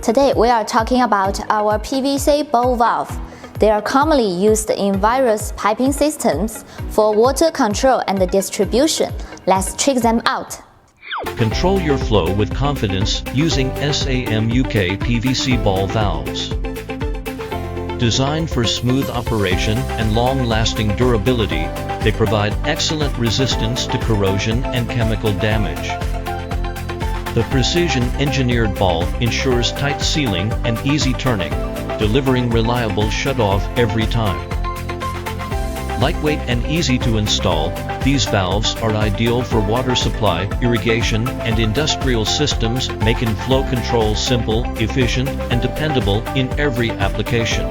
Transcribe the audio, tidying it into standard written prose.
Today we are talking about our PVC ball valve. They are commonly used in various piping systems for water control and distribution. Let's check them out. Control your flow with confidence using SAMUK PVC ball valves. Designed for smooth operation and long-lasting durability, they provide excellent resistance to corrosion and chemical damage. The precision-engineered ball ensures tight sealing and easy turning, delivering reliable shut-off every time. Lightweight and easy to install, these valves are ideal for water supply, irrigation, and industrial systems, making flow control simple, efficient, and dependable in every application.